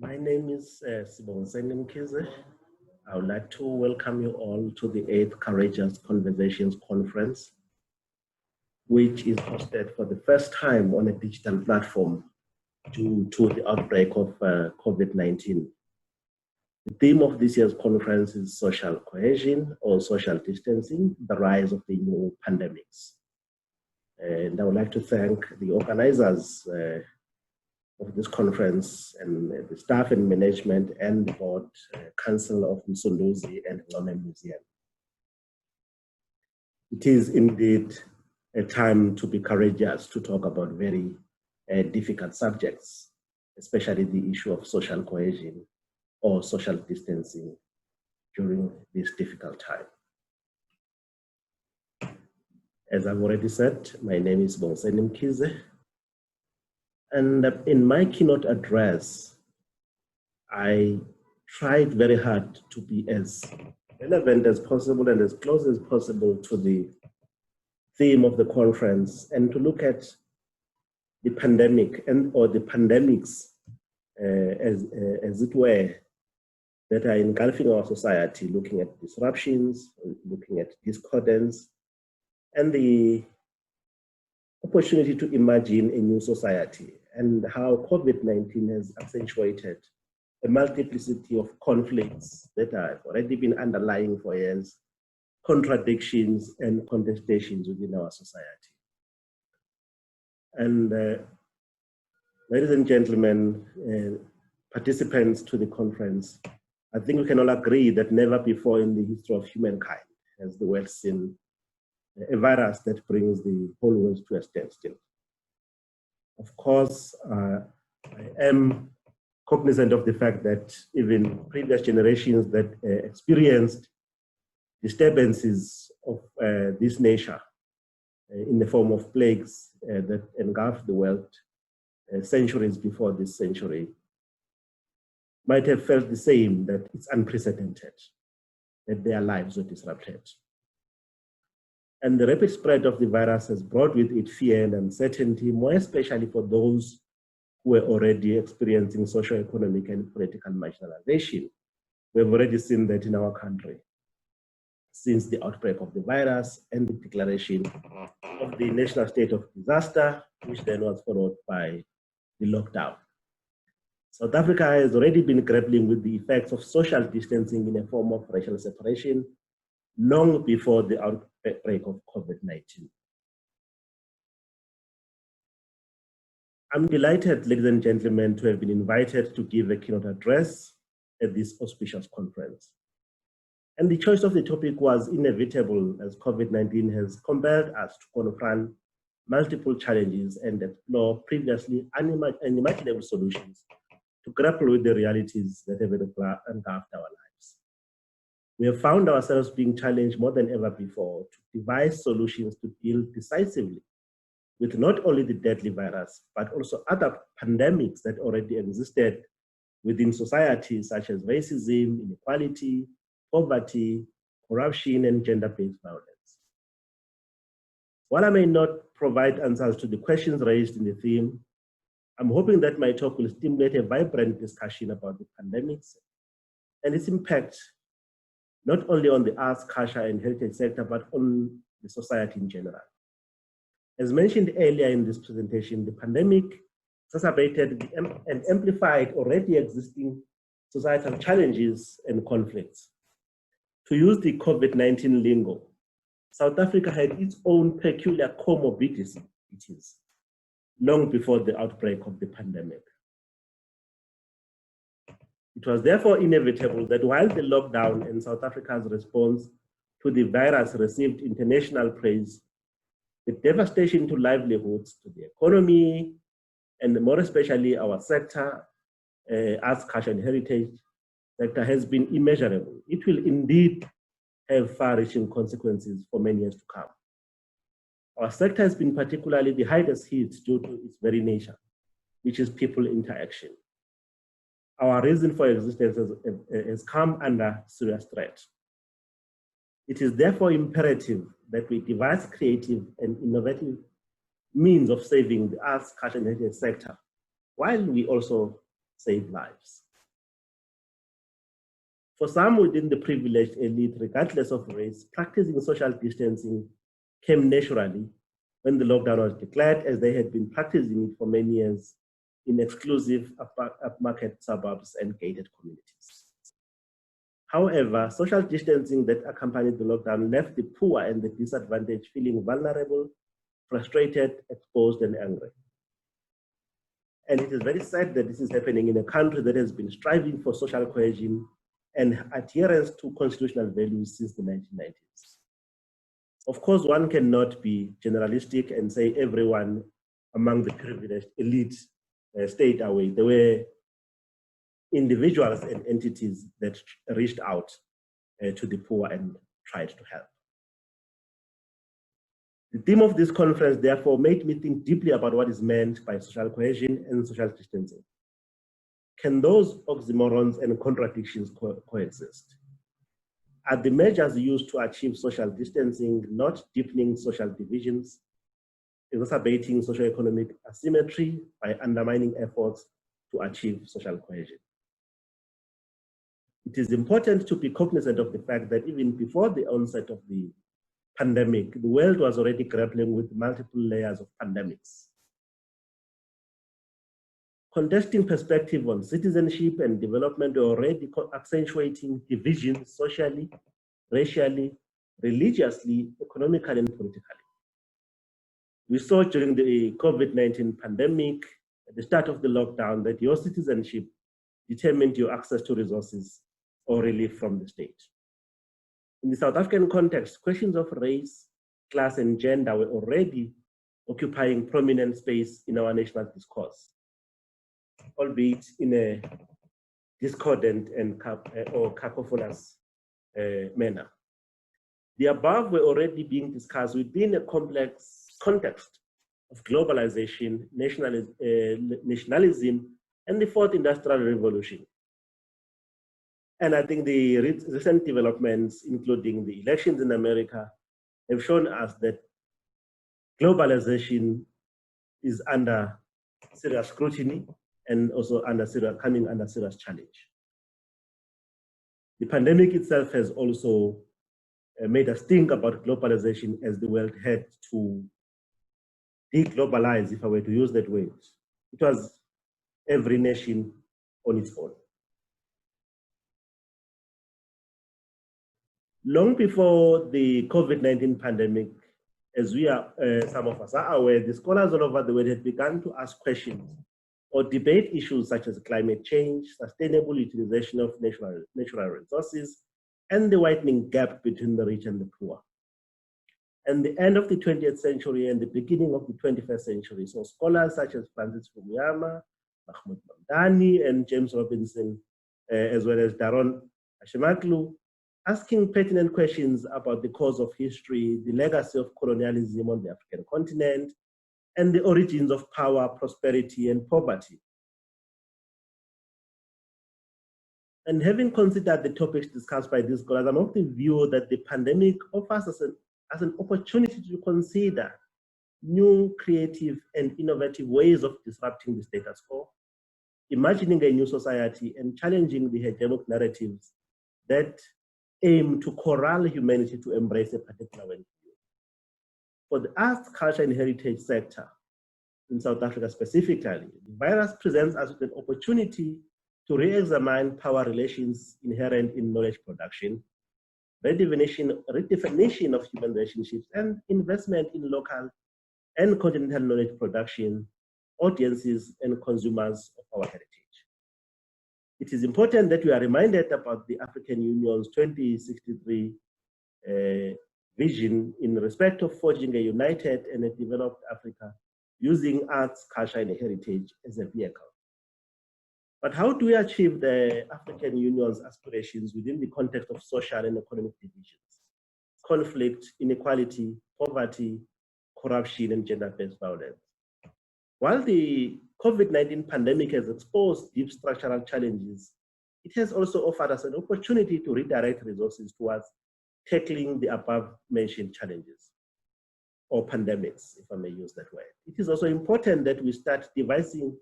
My name is Mkhize. I would like to welcome you all to the 8th Courageous Conversations Conference, which is hosted for the first time on a digital platform due to the outbreak of COVID-19. The theme of this year's conference is social cohesion or social distancing, the rise of the new pandemics. And I would like to thank the organizers of this conference and the staff and management and the board council of Msunduzi and Ngome Museum. It is indeed a time to be courageous to talk about very difficult subjects, especially the issue of social cohesion or social distancing during this difficult time. As I've already said, my name is Mkhize. And in my keynote address, I tried very hard to be as relevant as possible and as close as possible to the theme of the conference and to look at the pandemic or the pandemics as it were that are engulfing our society, looking at disruptions, looking at discordance, and the opportunity to imagine a new society, and how COVID-19 has accentuated a multiplicity of conflicts that have already been underlying for years, contradictions and contestations within our society. And ladies and gentlemen, participants to the conference, I think we can all agree that never before in the history of humankind has the world seen a virus that brings the whole world to a standstill. Of course, I am cognizant of the fact that even previous generations that experienced disturbances of this nature in the form of plagues that engulfed the world centuries before this century might have felt the same, that it's unprecedented, that their lives were disrupted. And the rapid spread of the virus has brought with it fear and uncertainty, more especially for those who were already experiencing socio-economic and political marginalization. We have already seen that in our country since the outbreak of the virus and the declaration of the national state of disaster, which then was followed by the lockdown. South Africa has already been grappling with the effects of social distancing in a form of racial separation long before the outbreak of COVID-19. I'm delighted, ladies and gentlemen, to have been invited to give a keynote address at this auspicious conference. And the choice of the topic was inevitable, as COVID-19 has compelled us to confront multiple challenges and explore previously unimaginable solutions to grapple with the realities that have engulfed our lives. We have found ourselves being challenged more than ever before to devise solutions to deal decisively with not only the deadly virus, but also other pandemics that already existed within society, such as racism, inequality, poverty, corruption, and gender-based violence. While I may not provide answers to the questions raised in the theme, I'm hoping that my talk will stimulate a vibrant discussion about the pandemics and its impact not only on the arts, culture, and heritage sector, but on the society in general. As mentioned earlier in this presentation, the pandemic exacerbated and amplified already existing societal challenges and conflicts. To use the COVID-19 lingo, South Africa had its own peculiar comorbidities long before the outbreak of the pandemic. It was therefore inevitable that while the lockdown and South Africa's response to the virus received international praise, the devastation to livelihoods, to the economy, and more especially our sector, arts, culture, and heritage sector, has been immeasurable. It will indeed have far-reaching consequences for many years to come. Our sector has been particularly the hardest hit due to its very nature, which is people interaction. Our reason for existence has come under serious threat. It is therefore imperative that we devise creative and innovative means of saving the arts, culture, and heritage sector, while we also save lives. For some within the privileged elite, regardless of race, practicing social distancing came naturally when the lockdown was declared, as they had been practicing it for many years in exclusive upmarket suburbs and gated communities. However, social distancing that accompanied the lockdown left the poor and the disadvantaged feeling vulnerable, frustrated, exposed, and angry. And it is very sad that this is happening in a country that has been striving for social cohesion and adherence to constitutional values since the 1990s. Of course, one cannot be generalistic and say everyone among the privileged elite stayed away. There were individuals and entities that reached out to the poor and tried to help. The theme of this conference, therefore, made me think deeply about what is meant by social cohesion and social distancing. Can those oxymorons and contradictions coexist? Are the measures used to achieve social distancing not deepening social divisions, exacerbating socio-economic asymmetry by undermining efforts to achieve social cohesion? It is important to be cognizant of the fact that even before the onset of the pandemic, the world was already grappling with multiple layers of pandemics. Contesting perspective on citizenship and development were already accentuating divisions socially, racially, religiously, economically, and politically. We saw during the COVID-19 pandemic, at the start of the lockdown, that your citizenship determined your access to resources or relief from the state. In the South African context, questions of race, class, and gender were already occupying prominent space in our national discourse, albeit in a discordant and or cacophonous manner. The above were already being discussed within a complex context of globalization, nationalism, and the fourth industrial revolution. And I think the recent developments, including the elections in America, have shown us that globalization is under serious scrutiny and also coming under serious challenge. The pandemic itself has also made us think about globalization as the world had to de-globalize, if I were to use that word. It was every nation on its own. Long before the COVID-19 pandemic, as we are, some of us are aware, the scholars all over the world had begun to ask questions or debate issues such as climate change, sustainable utilization of natural resources, and the widening gap between the rich and the poor. And the end of the 20th century and the beginning of the 21st century, so scholars such as Francis Fukuyama, Mahmoud Mamdani, and James Robinson, as well as Daron Ashemaklu, asking pertinent questions about the cause of history, the legacy of colonialism on the African continent, and the origins of power, prosperity, and poverty. And having considered the topics discussed by these scholars, I'm of the view that the pandemic offers us an opportunity to consider new, creative, and innovative ways of disrupting the status quo, imagining a new society, and challenging the hegemonic narratives that aim to corral humanity to embrace a particular worldview. For the arts, culture, and heritage sector in South Africa specifically, the virus presents us with an opportunity to re-examine power relations inherent in knowledge production, redefinition of human relationships, and investment in local and continental knowledge production, audiences, and consumers of our heritage. It is important that we are reminded about the African Union's 2063 vision in respect of forging a united and a developed Africa using arts, culture, and heritage as a vehicle. But how do we achieve the African Union's aspirations within the context of social and economic divisions, conflict, inequality, poverty, corruption, and gender-based violence? While the COVID-19 pandemic has exposed deep structural challenges, it has also offered us an opportunity to redirect resources towards tackling the above-mentioned challenges, or pandemics, if I may use that word. It is also important that we start devising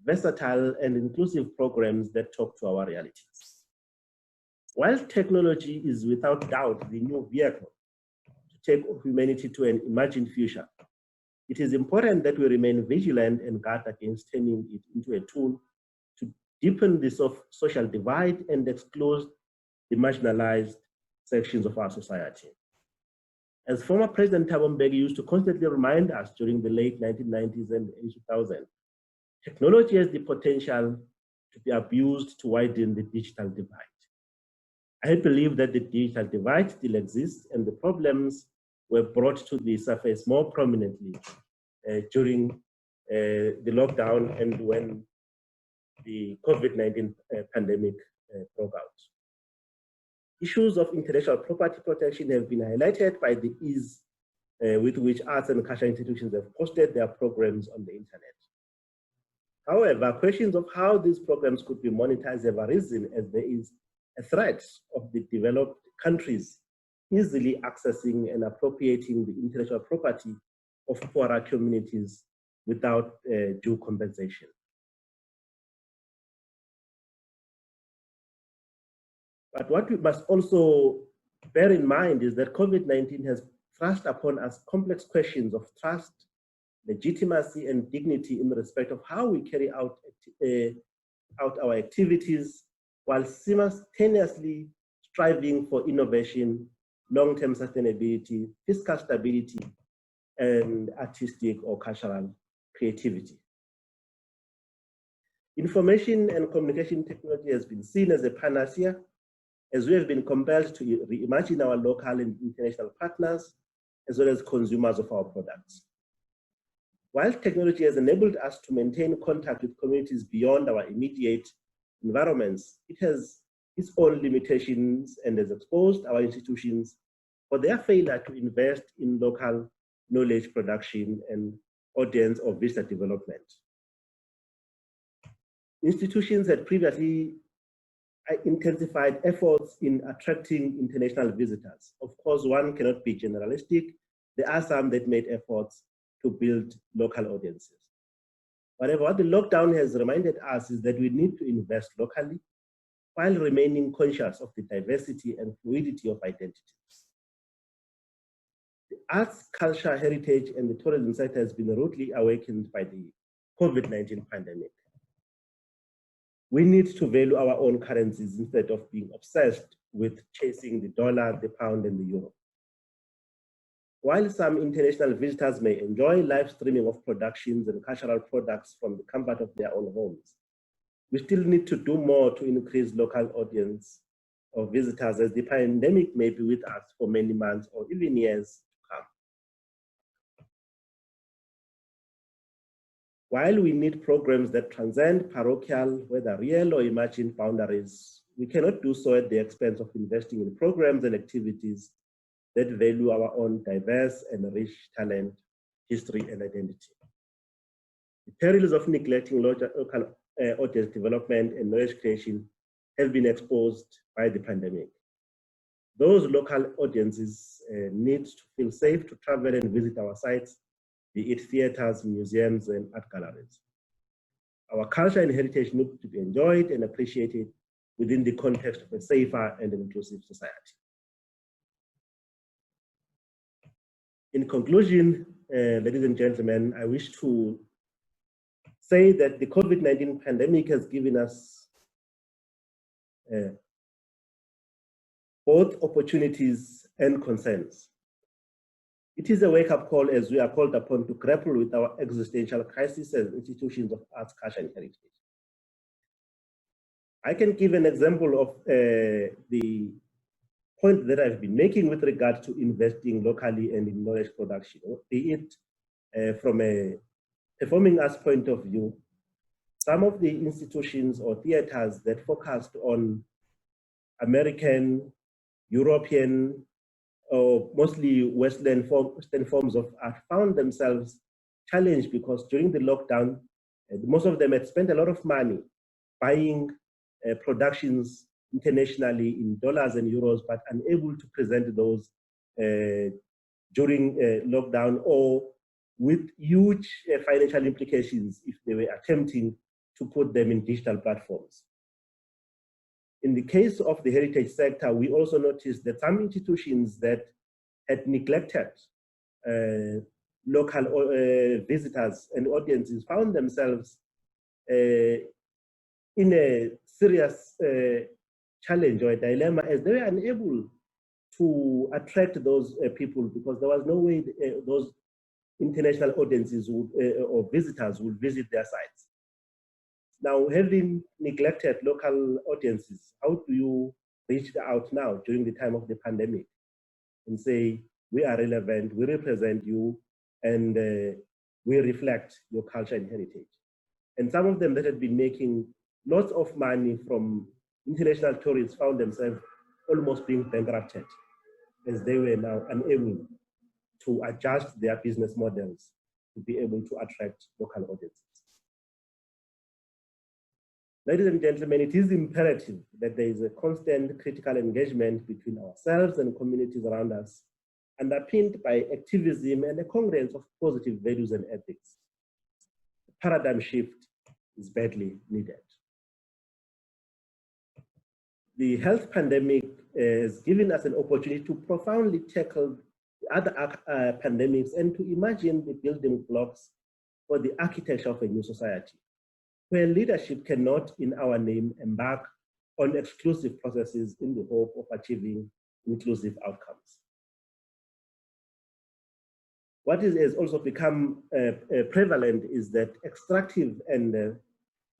versatile and inclusive programs that talk to our realities. While technology is without doubt the new vehicle to take humanity to an imagined future, it is important that we remain vigilant and guard against turning it into a tool to deepen the social divide and exclude the marginalized sections of our society. As former President Thabo Mbeki used to constantly remind us during the late 1990s and early 2000s, technology has the potential to be abused to widen the digital divide. I believe that the digital divide still exists, and the problems were brought to the surface more prominently during the lockdown and when the COVID-19 pandemic broke out. Issues of intellectual property protection have been highlighted by the ease with which arts and cultural institutions have posted their programs on the internet. However, questions of how these programs could be monetized have arisen as there is a threat of the developed countries easily accessing and appropriating the intellectual property of poorer communities without due compensation. But what we must also bear in mind is that COVID-19 has thrust upon us complex questions of trust, legitimacy, and dignity in respect of how we carry out our activities while simultaneously striving for innovation, long-term sustainability, fiscal stability, and artistic or cultural creativity. Information and communication technology has been seen as a panacea, as we have been compelled to reimagine our local and international partners, as well as consumers of our products. While technology has enabled us to maintain contact with communities beyond our immediate environments, it has its own limitations and has exposed our institutions for their failure to invest in local knowledge production and audience or visitor development. Institutions had previously intensified efforts in attracting international visitors. Of course, one cannot be generalistic. There are some that made efforts to build local audiences. However, what the lockdown has reminded us is that we need to invest locally while remaining conscious of the diversity and fluidity of identities. The arts, culture, heritage, and the tourism sector has been rudely awakened by the COVID-19 pandemic. We need to value our own currencies instead of being obsessed with chasing the dollar, the pound, and the euro. While some international visitors may enjoy live streaming of productions and cultural products from the comfort of their own homes, we still need to do more to increase local audience of visitors, as the pandemic may be with us for many months or even years to come. While we need programs that transcend parochial, whether real or imagined boundaries, we cannot do so at the expense of investing in programs and activities that value our own diverse and rich talent, history, and identity. The perils of neglecting local audience development and knowledge creation have been exposed by the pandemic. Those local audiences need to feel safe to travel and visit our sites, be it theaters, museums, and art galleries. Our culture and heritage need to be enjoyed and appreciated within the context of a safer and inclusive society. In conclusion, ladies and gentlemen, I wish to say that the COVID-19 pandemic has given us both opportunities and concerns. It is a wake-up call as we are called upon to grapple with our existential crisis as institutions of arts, culture, and heritage. I can give an example of the point that I've been making with regard to investing locally and in knowledge production, be it from a performing arts point of view. Some of the institutions or theaters that focused on American, European, or mostly Western forms of art found themselves challenged because during the lockdown, most of them had spent a lot of money buying productions internationally in dollars and euros, but unable to present those during lockdown, or with huge financial implications if they were attempting to put them in digital platforms. In the case of the heritage sector, we also noticed that some institutions that had neglected local visitors and audiences found themselves in a serious challenge or a dilemma, as they were unable to attract those people, because there was no way those international audiences would, or visitors would visit their sites. Now, having neglected local audiences, how do you reach out now during the time of the pandemic and say, we are relevant, we represent you, and we reflect your culture and heritage? And some of them that had been making lots of money from international tourists found themselves almost being bankrupted, as they were now unable to adjust their business models to be able to attract local audiences. Ladies and gentlemen, it is imperative that there is a constant critical engagement between ourselves and communities around us, underpinned by activism and a congruence of positive values and ethics. The paradigm shift is badly needed. The health pandemic has given us an opportunity to profoundly tackle the other pandemics and to imagine the building blocks for the architecture of a new society, where leadership cannot, in our name, embark on exclusive processes in the hope of achieving inclusive outcomes. What has also become prevalent is that extractive and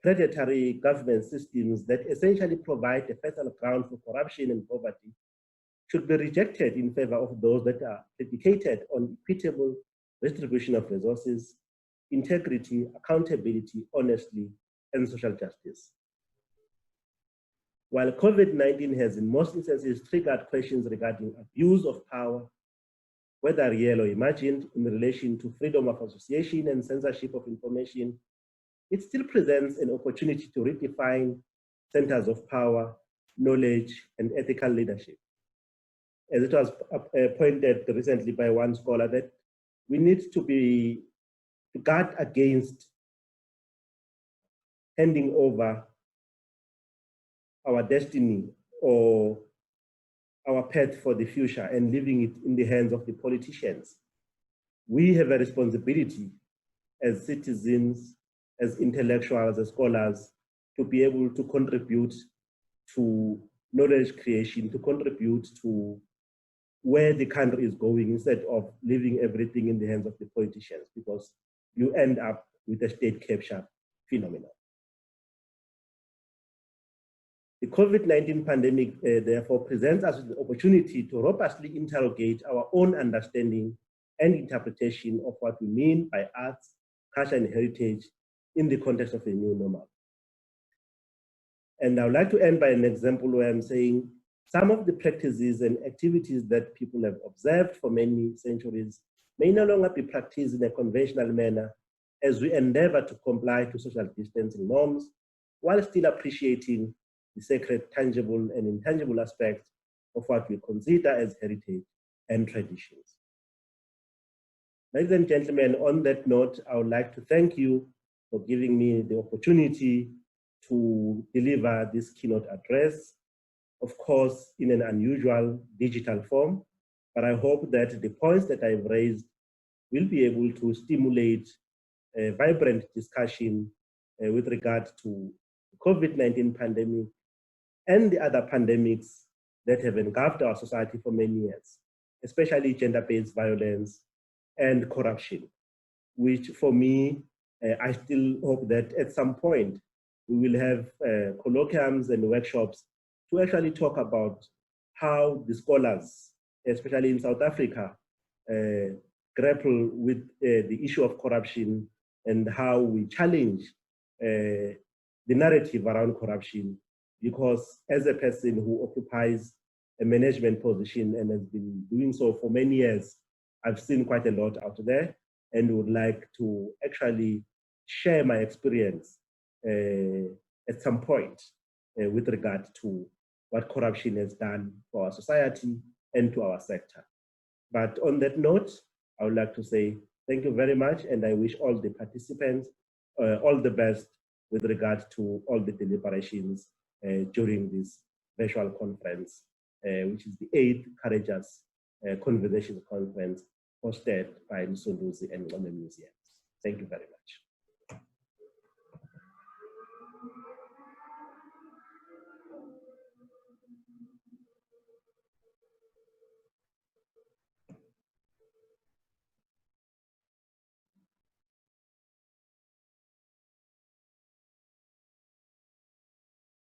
predatory government systems that essentially provide a fertile ground for corruption and poverty should be rejected in favor of those that are dedicated on equitable distribution of resources, integrity, accountability, honesty, and social justice. While COVID-19 has in most instances triggered questions regarding abuse of power, whether real or imagined, in relation to freedom of association and censorship of information, it still presents an opportunity to redefine centers of power, knowledge, and ethical leadership. As it was pointed recently by one scholar, that we need to guard against handing over our destiny or our path for the future and leaving it in the hands of the politicians. We have a responsibility as citizens, as intellectuals, as scholars, to be able to contribute to knowledge creation, to contribute to where the country is going, instead of leaving everything in the hands of the politicians, because you end up with a state capture phenomenon. The COVID-19 pandemic, therefore, presents us with the opportunity to robustly interrogate our own understanding and interpretation of what we mean by arts, culture, and heritage in the context of a new normal. And I would like to end by an example where I'm saying some of the practices and activities that people have observed for many centuries may no longer be practiced in a conventional manner as we endeavor to comply to social distancing norms, while still appreciating the sacred, tangible, and intangible aspects of what we consider as heritage and traditions. Ladies and gentlemen, on that note, I would like to thank you for giving me the opportunity to deliver this keynote address, of course, in an unusual digital form, but I hope that the points that I've raised will be able to stimulate a vibrant discussion with regard to the COVID-19 pandemic and the other pandemics that have engulfed our society for many years, especially gender-based violence and corruption, which for me, I still hope that at some point we will have colloquiums and workshops to actually talk about how the scholars, especially in South Africa, grapple with the issue of corruption and how we challenge the narrative around corruption. Because as a person who occupies a management position and has been doing so for many years, I've seen quite a lot out there and would like to actually share my experience at some point with regard to what corruption has done for our society and to our sector. But on that note, I would like to say thank you very much, and I wish all the participants all the best with regard to all the deliberations during this virtual conference, which is the 8th Courageous Conversations Conference hosted by Msunduzi and Ngome Museums. Thank you very much.